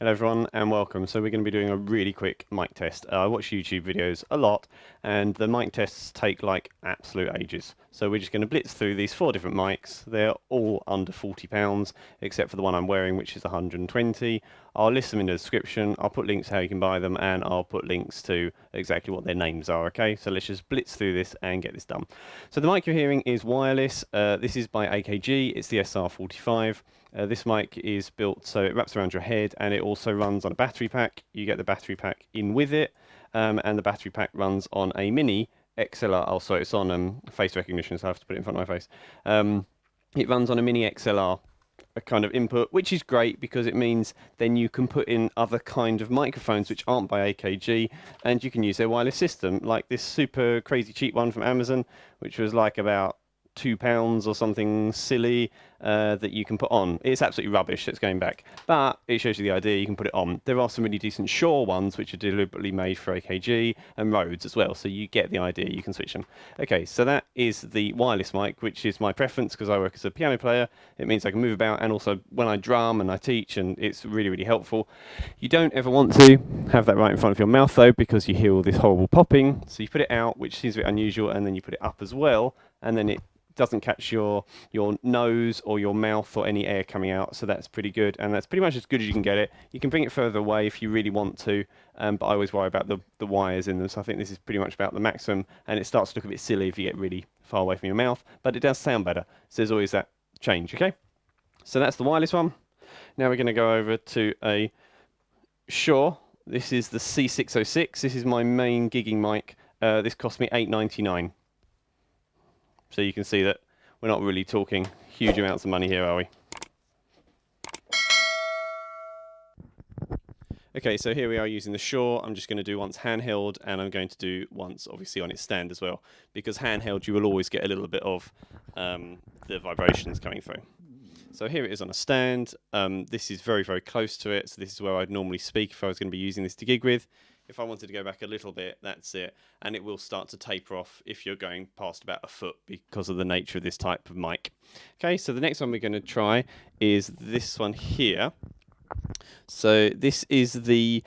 Hello everyone and welcome. So we're going to be doing a really quick mic test. I watch YouTube videos a lot and the mic tests take like absolute ages. So we're just going to blitz through these 4 different mics. They're all under £40 except for the one I'm wearing, which is 120. I'll list them in the description. I'll put links how you can buy them and I'll put links to exactly what their names are. Okay, so let's just blitz through this and get this done. So the mic you're hearing is wireless. This is by AKG. It's the SR45. This mic is built so it wraps around your head and it also runs on a battery pack. You get the battery pack in with it, and the battery pack runs on a mini XLR. Also, it's on face recognition, so I have to put it in front of my face. It runs on a mini XLR a kind of input, which is great because it means then you can put in other kind of microphones which aren't by AKG, and you can use their wireless system, like this super crazy cheap one from Amazon, which was like about £2 or something silly that you can put on. It's absolutely rubbish, it's going back, but it shows you the idea. You can put it on. There are some really decent Shure ones which are deliberately made for AKG and Rhodes as well, so you get the idea. You can switch them. Okay, so that is the wireless mic, which is my preference because I work as a piano player. It means I can move about, and also when I drum and I teach, and it's really, really helpful. You don't ever want to have that right in front of your mouth though, because you hear all this horrible popping. So you put it out, which seems a bit unusual, and then you put it up as well, and then it doesn't catch your nose or your mouth or any air coming out, so that's pretty good, and that's pretty much as good as you can get it. You can bring it further away if you really want to, but I always worry about the wires in them, so I think this is pretty much about the maximum, and it starts to look a bit silly if you get really far away from your mouth, but it does sound better, so there's always that change. Okay, so that's the wireless one. Now we're going to go over to a Shure. This is the C606. This is my main gigging mic. This cost me $8.99. So you can see that we're not really talking huge amounts of money here, are we? Okay, so here we are using the Shure. I'm just going to do once handheld, and I'm going to do once obviously on its stand as well, because handheld you will always get a little bit of the vibrations coming through. So here it is on a stand. This is very, very close to it, so this is where I'd normally speak if I was going to be using this to gig with. If I wanted to go back a little bit, that's it, and it will start to taper off if you're going past about a foot because of the nature of this type of mic. Okay, so the next one we're going to try is this one here. So this is the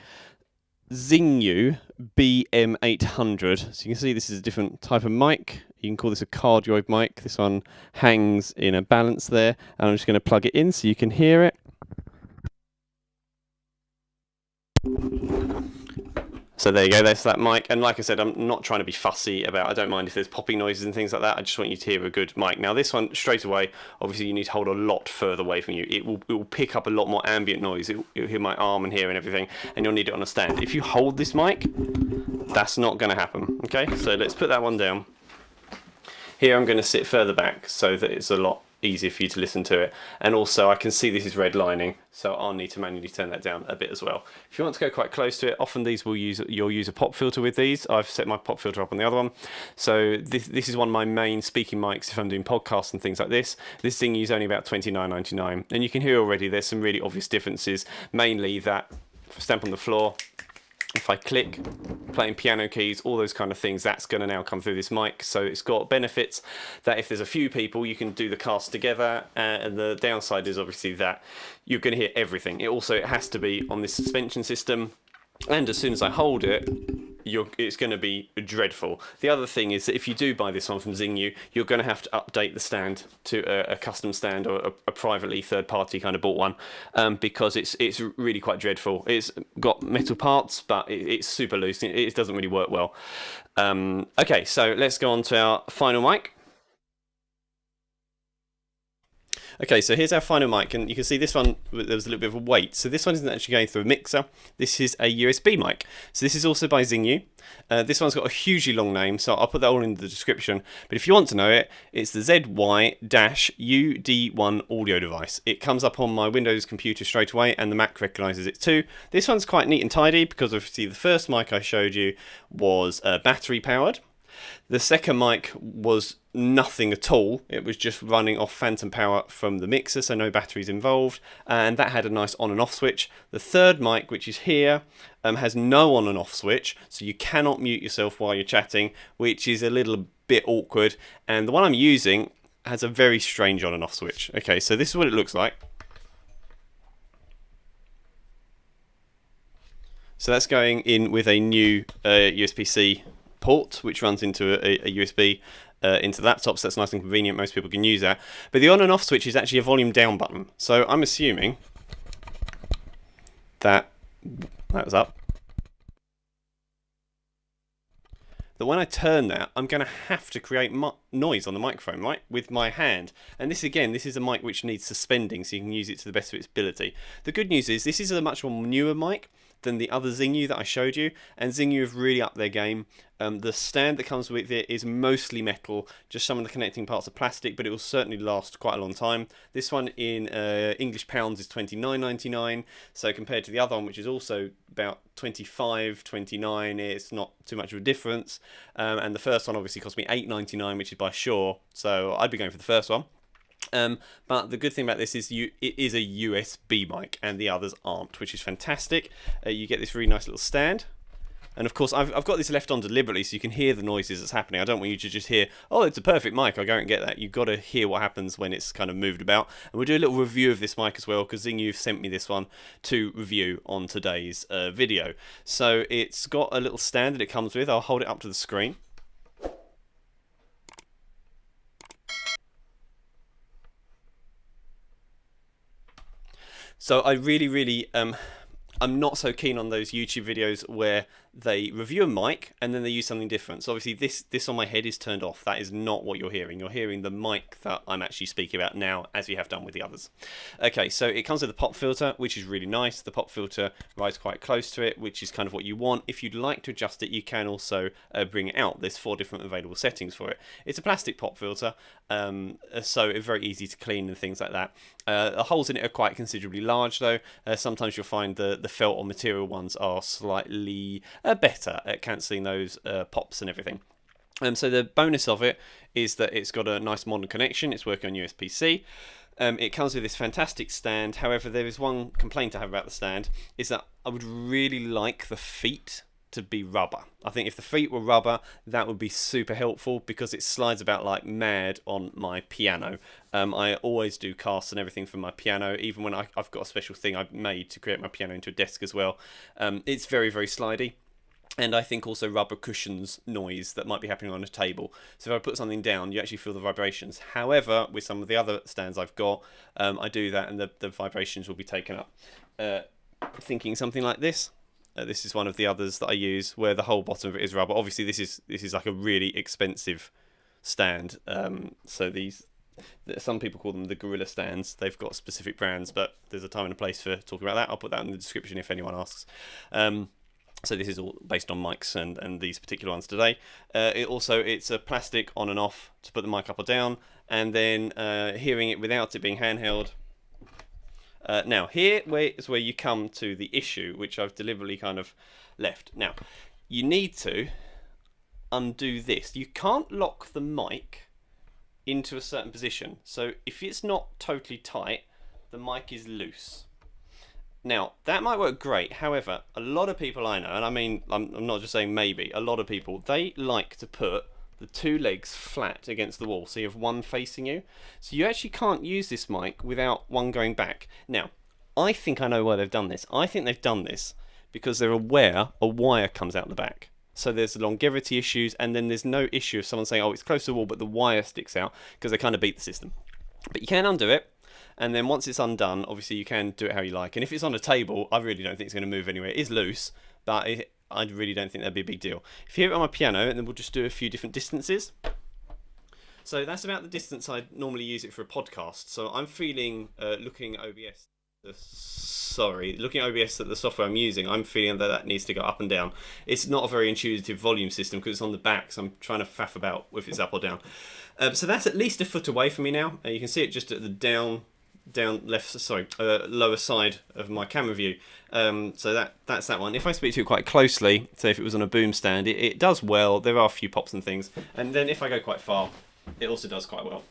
Zhingyu BM-800. So you can see this is a different type of mic. You can call this a cardioid mic. This one hangs in a balance there, and I'm just going to plug it in so you can hear it. So there you go, that's that mic, and like I said, I'm not trying to be fussy about, I don't mind if there's popping noises and things like that, I just want you to hear a good mic. Now this one, straight away, obviously you need to hold a lot further away from you. It will pick up a lot more ambient noise, you'll hear my arm and here and everything, and you'll need it on a stand. If you hold this mic, that's not going to happen, okay? So let's put that one down. Here I'm going to sit further back so that it's a lot easier for you to listen to it, and also I can see this is redlining, so I'll need to manually turn that down a bit as well. If you want to go quite close to it, often you'll use a pop filter with these. I've set my pop filter up on the other one, so this is one of my main speaking mics if I'm doing podcasts and things like this. This thing is only about $29.99, and you can hear already there's some really obvious differences, mainly that if I stamp on the floor, if I click, playing piano keys, all those kind of things, that's going to now come through this mic. So it's got benefits that if there's a few people, you can do the cast together, and the downside is obviously that you're going to hear everything. It has to be on this suspension system, and as soon as I hold it, it's going to be dreadful. The other thing is that if you do buy this one from Zingyou, you're going to have to update the stand to a custom stand or a privately third-party kind of bought one, because it's really quite dreadful. It's got metal parts, but it's super loose. It doesn't really work well. Okay, so let's go on to our final mic. Okay, so here's our final mic, and you can see this one, there was a little bit of a weight. So this one isn't actually going through a mixer. This is a USB mic. So this is also by Zingyou. This one's got a hugely long name, so I'll put that all in the description. But if you want to know it, it's the ZY-UDI audio device. It comes up on my Windows computer straight away, and the Mac recognises it too. This one's quite neat and tidy because obviously the first mic I showed you was battery powered. The second mic was nothing at all. It was just running off phantom power from the mixer, so no batteries involved, and that had a nice on and off switch. The third mic, which is here, has no on and off switch, so you cannot mute yourself while you're chatting, which is a little bit awkward, and the one I'm using has a very strange on and off switch. Okay, so this is what it looks like. So that's going in with a new USB-C port, which runs into a USB into the laptop, so that's nice and convenient. Most people can use that. But the on and off switch is actually a volume down button. So I'm assuming that was up. That when I turn that, I'm going to have to create noise on the microphone, right, with my hand. And this, again, this is a mic which needs suspending, so you can use it to the best of its ability. The good news is this is a much more newer mic than the other Zingyou that I showed you, and Zingyou have really upped their game. The stand that comes with it is mostly metal, just some of the connecting parts are plastic, but it will certainly last quite a long time. This one in English pounds is $29.99, so compared to the other one, which is also about $25, $29, it's not too much of a difference. And the first one obviously cost me $8.99, which is by Shure, so I'd be going for the first one. But the good thing about this is it is a USB mic and the others aren't, which is fantastic. You get this really nice little stand. And of course, I've got this left on deliberately so you can hear the noises that's happening. I don't want you to just hear, oh, it's a perfect mic, I'll go and get that. You've got to hear what happens when it's kind of moved about. And we'll do a little review of this mic as well, because Zingyou sent me this one to review on today's video. So it's got a little stand that it comes with. I'll hold it up to the screen. So I really, I'm not so keen on those YouTube videos where they review a mic and then they use something different. So obviously this on my head is turned off. That is not what you're hearing. You're hearing the mic that I'm actually speaking about now, as we have done with the others. Okay, so it comes with a pop filter, which is really nice. The pop filter rides quite close to it, which is kind of what you want. If you'd like to adjust it, you can also bring it out. There's 4 different available settings for it. It's a plastic pop filter, so it's very easy to clean and things like that. The holes in it are quite considerably large though. Sometimes you'll find the felt or material ones are slightly better at cancelling those pops and everything. So the bonus of it is that it's got a nice modern connection. It's working on USB-C. It comes with this fantastic stand. However, there is one complaint I have about the stand, is that I would really like the feet to be rubber. I think if the feet were rubber, that would be super helpful, because it slides about like mad on my piano. I always do casts and everything from my piano, even when I've got a special thing I've made to create my piano into a desk as well. It's very slidey. And I think also rubber cushions noise that might be happening on a table. So if I put something down, you actually feel the vibrations. However, with some of the other stands I've got, I do that and the vibrations will be taken up. Thinking something like this. This is one of the others that I use where the whole bottom of it is rubber. Obviously, this is like a really expensive stand. So some people call them the Gorilla stands. They've got specific brands, but there's a time and a place for talking about that. I'll put that in the description if anyone asks. So this is all based on mics and these particular ones today. It's a plastic on and off to put the mic up or down, and then hearing it without it being handheld. Now here is where you come to the issue, which I've deliberately kind of left. Now you need to undo this. You can't lock the mic into a certain position. So if it's not totally tight, the mic is loose. Now, that might work great. However, a lot of people I know, and I mean, I'm not just saying maybe, a lot of people, they like to put the 2 legs flat against the wall, so you have one facing you. So you actually can't use this mic without one going back. Now, I think I know why they've done this. I think they've done this because they're aware a wire comes out the back. So there's longevity issues, and then there's no issue of someone saying, oh, it's close to the wall, but the wire sticks out, because they kind of beat the system. But you can undo it. And then once it's undone, obviously you can do it how you like. And if it's on a table, I really don't think it's going to move anywhere. It is loose, but I really don't think that'd be a big deal. If you hear it on my piano, and then we'll just do a few different distances. So that's about the distance I'd normally use it for a podcast. So I'm feeling, looking at OBS at the software I'm using, I'm feeling that needs to go up and down. It's not a very intuitive volume system because it's on the back, so I'm trying to faff about if it's up or down. So that's at least a foot away from me now. You can see it just at the lower side of my camera view. So that's that one. If I speak to it quite closely, say if it was on a boom stand, it does well. There are a few pops and things. And then if I go quite far, it also does quite well.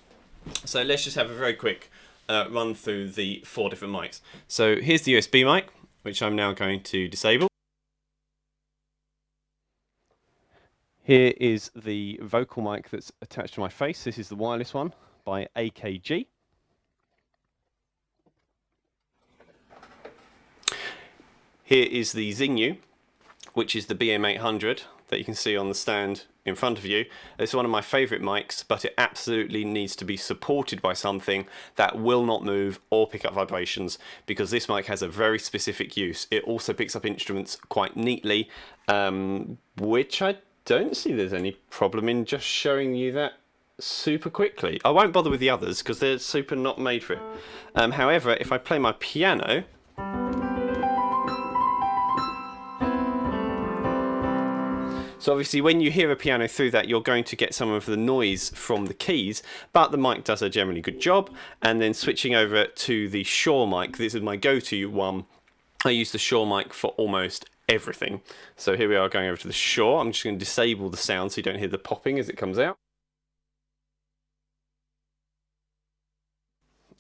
So let's just have a very quick run through the 4 different mics. So here's the USB mic, which I'm now going to disable. Here is the vocal mic that's attached to my face. This is the wireless one by AKG. Here is the Zingyou which is the BM-800 that you can see on the stand in front of you. It's one of my favourite mics, but it absolutely needs to be supported by something that will not move or pick up vibrations, because this mic has a very specific use. It also picks up instruments quite neatly, which I don't see there's any problem in just showing you that super quickly. I won't bother with the others because they're super not made for it. However, if I play my piano, so obviously when you hear a piano through that, you're going to get some of the noise from the keys, but the mic does a generally good job. And then switching over to the Shure mic, this is my go-to one. I use the Shure mic for almost everything. So here we are going over to the Shure. I'm just going to disable the sound so you don't hear the popping as it comes out.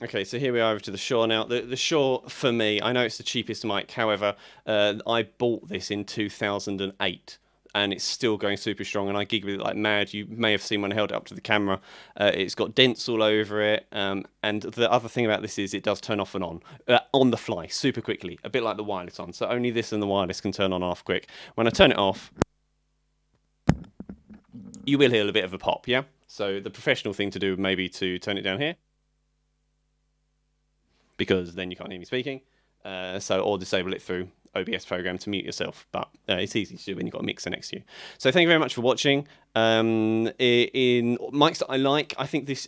Okay, so here we are over to the Shure now. The Shure, for me, I know it's the cheapest mic, however, I bought this in 2008. And it's still going super strong, and I gig with it like mad. You may have seen when I held it up to the camera. It's got dents all over it, and the other thing about this is it does turn off and on the fly, super quickly, a bit like the wireless one. So only this and the wireless can turn on and off quick. When I turn it off, you will hear a bit of a pop, yeah? So the professional thing to do maybe to turn it down here, because then you can't hear me speaking. Or disable it through OBS program to mute yourself, but it's easy to do when you've got a mixer next to you. So thank you very much for watching. In mics that I like, I think this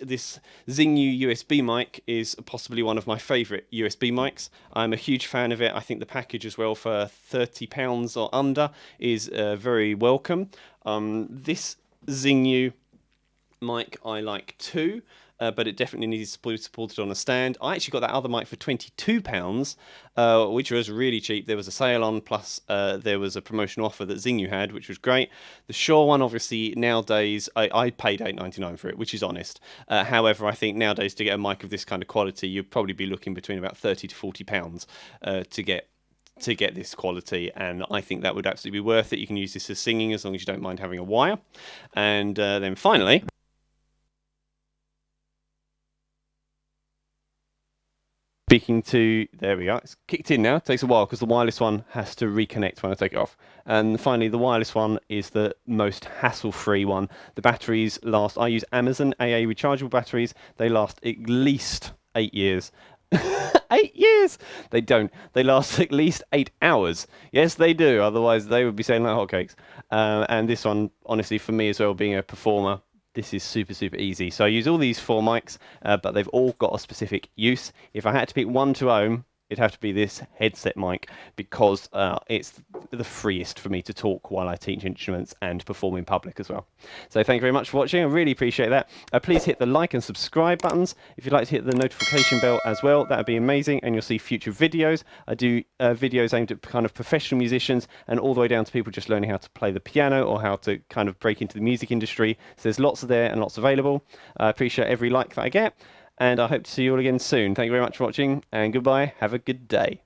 Zingyou USB mic is possibly one of my favourite USB mics. I'm a huge fan of it. I think the package as well for £30 or under is very welcome. This Zingyou mic I like too. But it definitely needs to be supported on a stand. I actually got that other mic for £22, which was really cheap. There was a sale on, plus there was a promotional offer that Zingyou had, which was great. The Shure one, obviously, nowadays, I paid £8.99 for it, which is honest. However, I think nowadays to get a mic of this kind of quality, you'd probably be looking between about £30 to £40 to get this quality, and I think that would absolutely be worth it. You can use this for singing as long as you don't mind having a wire. And then finally, speaking to, there we are, it's kicked in now. It takes a while because the wireless one has to reconnect when I take it off. And finally, the wireless one is the most hassle-free one. The batteries last, I use Amazon AA rechargeable batteries. They last at least 8 years. 8 years! They don't. They last at least 8 hours. Yes, they do. Otherwise, they would be saying like hotcakes. And this one, honestly, for me as well, being a performer, this is super, super easy. So I use all these 4 mics, but they've all got a specific use. If I had to pick one to own, it'd have to be this headset mic, because it's the freest for me to talk while I teach instruments and perform in public as well. So thank you very much for watching. I really appreciate that. Please hit the like and subscribe buttons. If you'd like to hit the notification bell as well, that would be amazing, and you'll see future videos. I do videos aimed at kind of professional musicians and all the way down to people just learning how to play the piano or how to kind of break into the music industry. So there's lots there and lots available. I appreciate every like that I get, and I hope to see you all again soon. Thank you very much for watching, and goodbye. Have a good day.